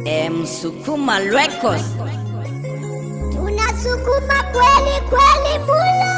Msukuma Records. Tunasukuma kweli kweli mulo.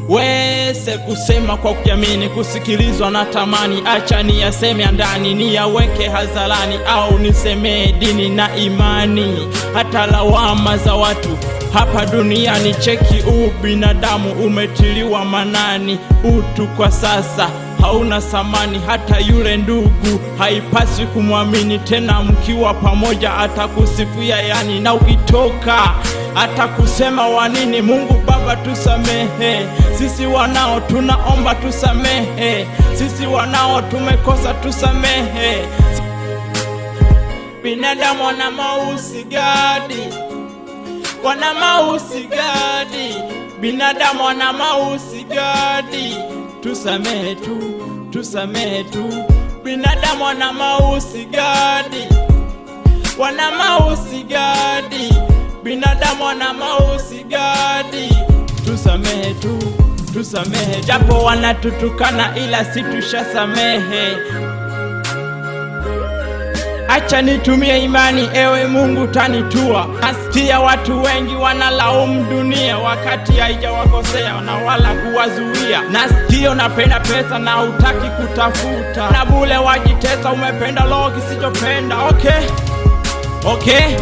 Wese kusema kwa kuamini, kusikilizwa na tamani. Acha ni yaseme ndani, ni yaweke hadharani, au niseme dini na imani. Hata lawama za watu hapa duniani, cheki binadamu umetiliwa manani. Utu kwa sasa hauna samani, hata yule ndugu haipasi kumwamini tena. Mkiwa pamoja atakusifia yani, na ukitoka atakusema wanini. Mungu Baba tusamehe, sisi wanao tunaomba tusamehe, sisi wanao tumekosa tusamehe. Binadamu wana mausi gadi, wana mausi gadi, binadamu wana mausi gadi. Tusamehe tu, tusamehe tu, binadamu wana mausi gadi, wana mausi gadi, binadamu wana mausi gadi. Tusamehe tu, tusamehe, japo wanatutukana ila si tushasamehe. Acha nitumie imani, ewe Mungu tanitua. Nasikia watu wengi wanalaumu dunia wakati haijawakosea na wala kuwazuia. Nasikia unapenda pesa na hutaki kutafuta, na bule wajitesa, umependa roho kisichopenda. Okay.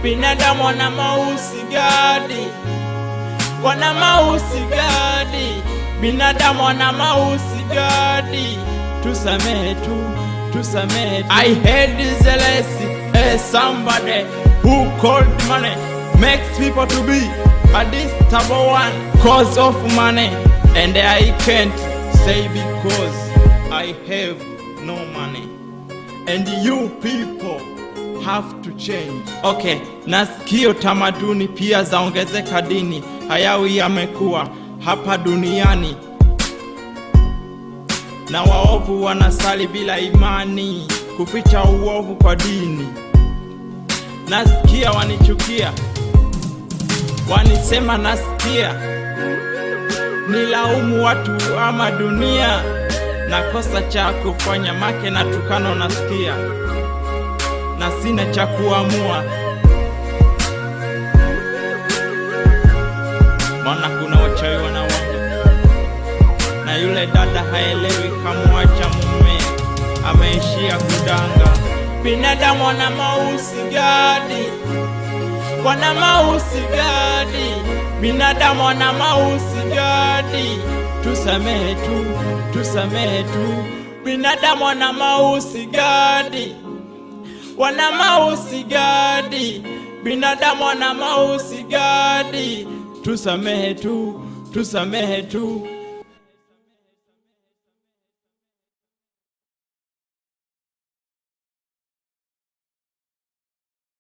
Binadamu wana mausi gadi, wana mausi gadi, binadamu wana mausi gadi. Tusamehe tu, tusamehe tu. I hate this jealousy, somebody who called money makes people to be a distable one cause of money, and I can't say because I have no money, and you people have to change. Okay, nasikio tamaduni pia zaongezeka, dini hayawi yamekuwa hapa duniani, na waovu wanasali bila imani, kuficha uovu kwa dini. Nasikia wanichukia, wanisema nasikia nilaumu watu ama dunia, na kosa cha kufanya make na tukano. Nasikia na sina cha kuamua, maana kuna wachawi wanawanga, na yule dada haelewi kamwacha mume ameishia kudanga. Binadamu wana mausi gadi, wana mausi gadi, binadamu wana mausi gadi. Tusamehe tu, tusamehe tu, binadamu wana mausi gadi, wana mausi gadi, binadamu wana mausi gadi. Tusamehe tu, tusamehe tu.